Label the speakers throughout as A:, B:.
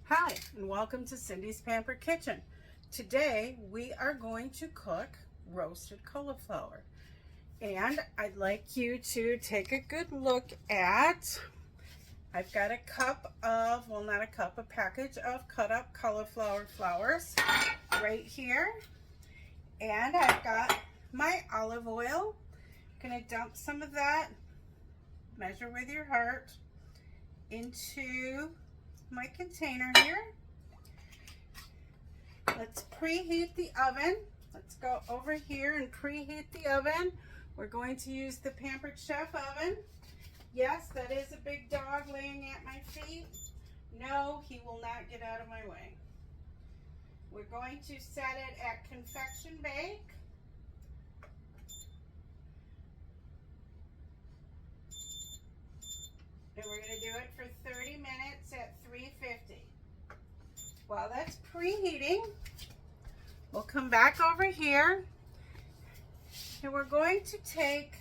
A: Hi, and welcome to Cindy's Pampered Kitchen. Today we are going to cook roasted cauliflower. And I'd like you to take a good look at, I've got a cup of, well not a cup, a package of cut up cauliflower flowers right here. And I've got my olive oil. I'm going to dump some of that, measure with your heart, into my container here. Let's preheat the oven. Let's go over here and preheat the oven. We're going to use the Pampered Chef oven. Yes, that is a big dog laying at my feet. No, he will not get out of my way. We're going to set it at convection bake. And we're going to do it for 30 minutes at 350. While that's preheating, we'll come back over here and we're going to take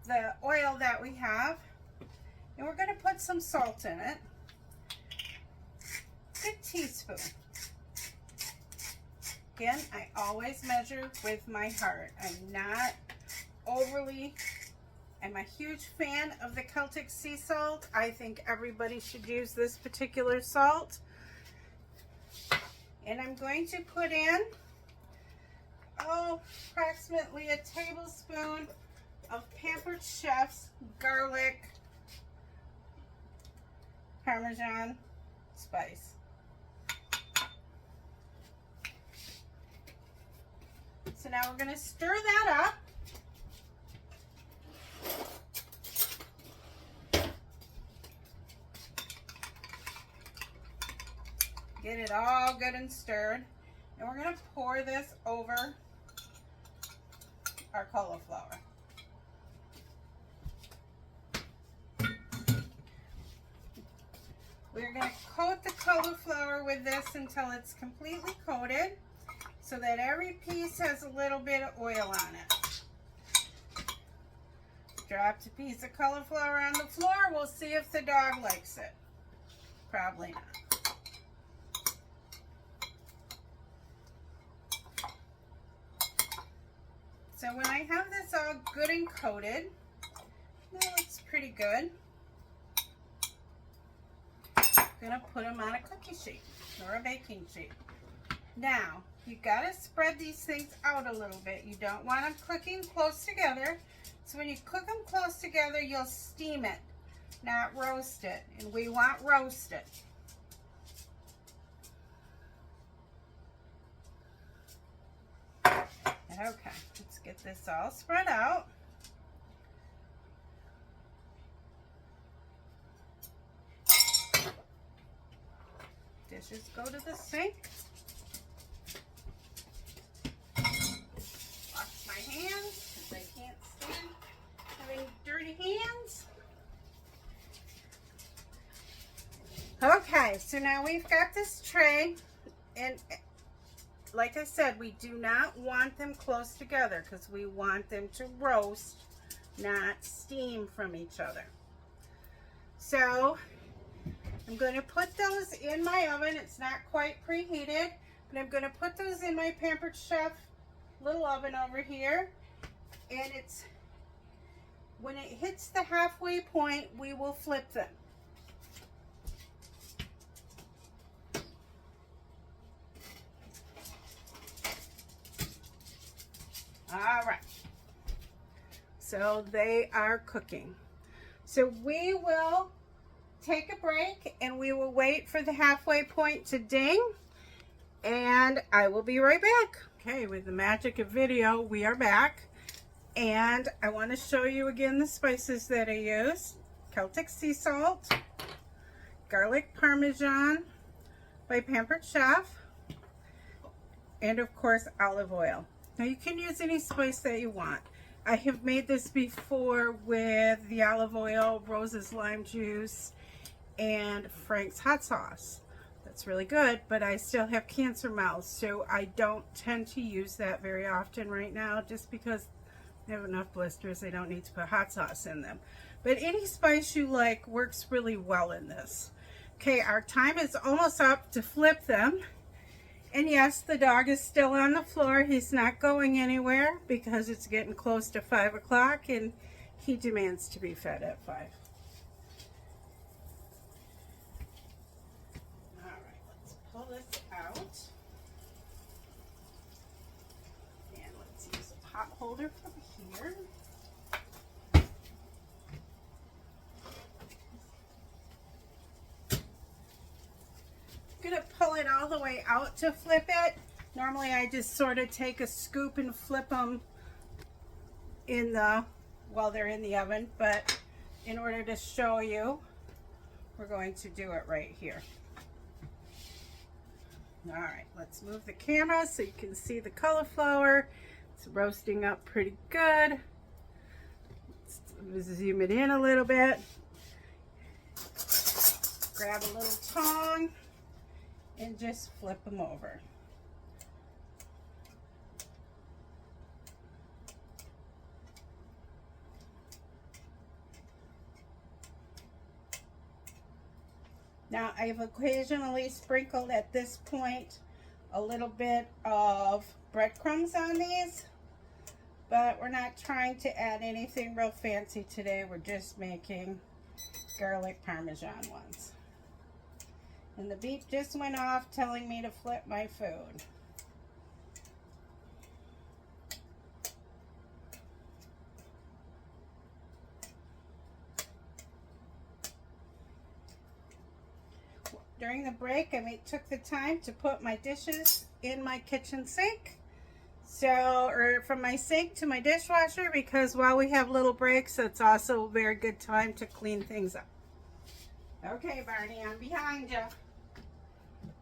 A: the oil that we have and we're going to put some salt in it. A good teaspoon. Again, I always measure with my heart. I'm a huge fan of the Celtic sea salt. I think everybody should use this particular salt. And I'm going to put in, approximately a tablespoon of Pampered Chef's garlic Parmesan spice. So now we're going to stir that up. Get it all good and stirred. And we're going to pour this over our cauliflower. We're going to coat the cauliflower with this until it's completely coated so that every piece has a little bit of oil on it. Dropped a piece of cauliflower on the floor. We'll see if the dog likes it. Probably not. So when I have this all good and coated, it looks pretty good. I'm gonna put them on a cookie sheet or a baking sheet. Now, you've got to spread these things out a little bit. You don't want them cooking close together. So when you cook them close together, you'll steam it, not roast it. And we want roasted. Okay, let's get this all spread out. Dishes go to the sink. Wash my hands because I can't stand having dirty hands. Okay, so now we've got this tray, and like I said, we do not want them close together because we want them to roast, not steam from each other. So I'm going to put those in my oven. It's not quite preheated, but I'm going to put those in my Pampered Chef little oven over here. And when it hits the halfway point, we will flip them. All right, so they are cooking. So we will take a break and we will wait for the halfway point to ding, and I will be right back. Okay, with the magic of video, we are back, and I want to show you again the spices that I used. Celtic sea salt, garlic Parmesan by Pampered Chef, and of course olive oil. Now you can use any spice that you want. I have made this before with the olive oil, Rose's lime juice, and Frank's hot sauce. That's really good, but I still have cancer mouth, so I don't tend to use that very often right now just because I have enough blisters. I don't need to put hot sauce in them. But any spice you like works really well in this. Okay, our time is almost up to flip them. And yes, the dog is still on the floor. He's not going anywhere because it's getting close to 5 o'clock and he demands to be fed at 5. All right, let's pull this out. And let's use a pot holder from here. I'm going to pull it all the way out to flip it. Normally I just sort of take a scoop and flip them while they're in the oven, but in order to show you, we're going to do it right here. All right, let's move the camera so you can see the cauliflower. It's roasting up pretty good. Let's zoom it in a little bit. Grab a little tong and just flip them over. Now I've occasionally sprinkled at this point a little bit of breadcrumbs on these, but we're not trying to add anything real fancy today. We're just making garlic Parmesan ones. And the beep just went off telling me to flip my food. During the break, I took the time to put my dishes in my kitchen sink. Or from my sink to my dishwasher, because while we have little breaks, it's also a very good time to clean things up. Okay, Barney, I'm behind you.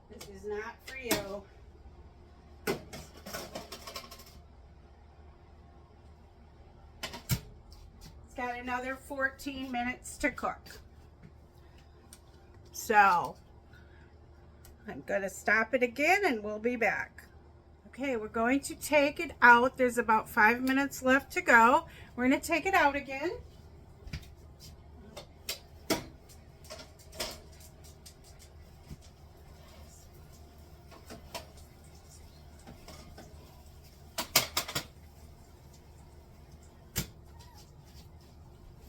A: This is not for you. It's got another 14 minutes to cook. So, I'm going to stop it again and we'll be back. Okay, we're going to take it out. There's about 5 minutes left to go. We're going to take it out again.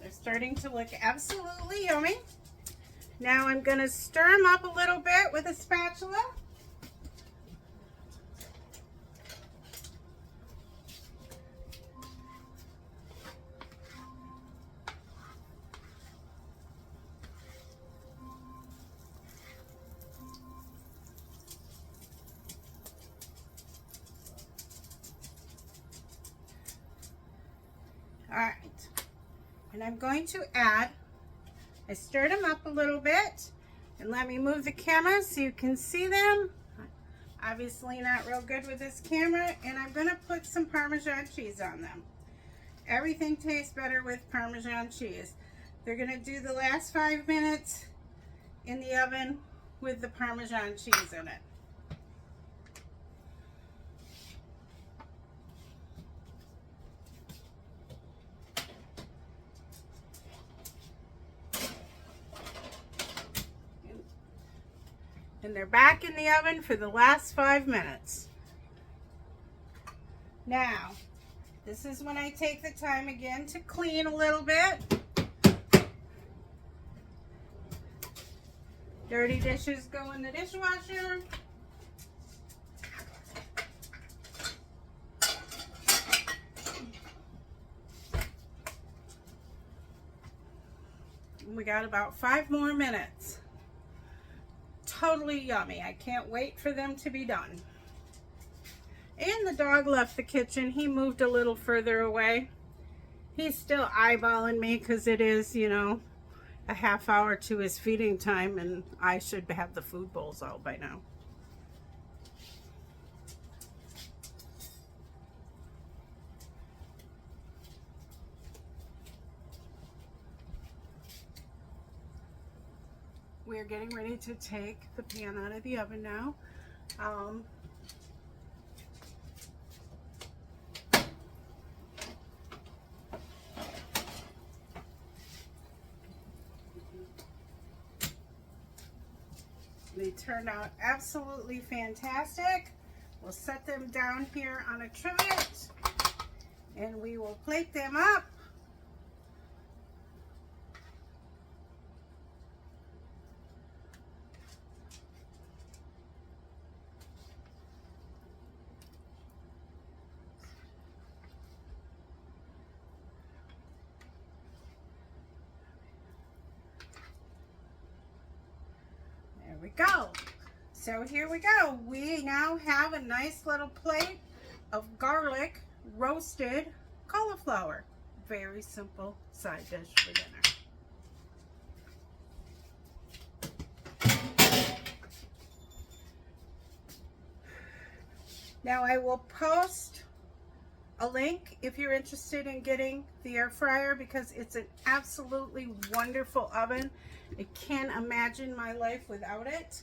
A: They're starting to look absolutely yummy. Now I'm going to stir them up a little bit with a spatula. All right, and I'm going to add, I stirred them up a little bit, and let me move the camera so you can see them. Obviously not real good with this camera, and I'm going to put some Parmesan cheese on them. Everything tastes better with Parmesan cheese. They're going to do the last 5 minutes in the oven with the Parmesan cheese in it. And they're back in the oven for the last 5 minutes. Now, this is when I take the time again to clean a little bit. Dirty dishes go in the dishwasher. We got about 5 more minutes. Totally yummy. I can't wait for them to be done. And the dog left the kitchen. He moved a little further away. He's still eyeballing me because it is, you know, a half hour to his feeding time, and I should have the food bowls out by now. We're getting ready to take the pan out of the oven now. They turned out absolutely fantastic. We'll set them down here on a trivet and we will plate them up. There we go. So here we go. We now have a nice little plate of garlic roasted cauliflower. Very simple side dish for dinner. Now I will post a link if you're interested in getting the air fryer because it's an absolutely wonderful oven. I can't imagine my life without it.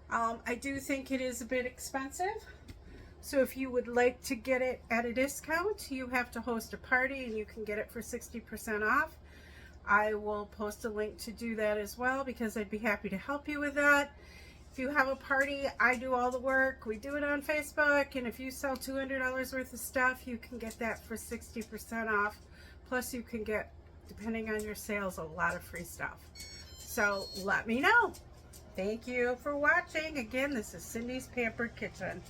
A: I do think it is a bit expensive. So if you would like to get it at a discount, you have to host a party and you can get it for 60% off. I will post a link to do that as well because I'd be happy to help you with that. If you have a party, I do all the work. We do it on Facebook, and if you sell $200 worth of stuff, you can get that for 60% off. Plus you can get, depending on your sales, a lot of free stuff. So let me know. Thank you for watching. Again, this is Cindy's Pampered Kitchen.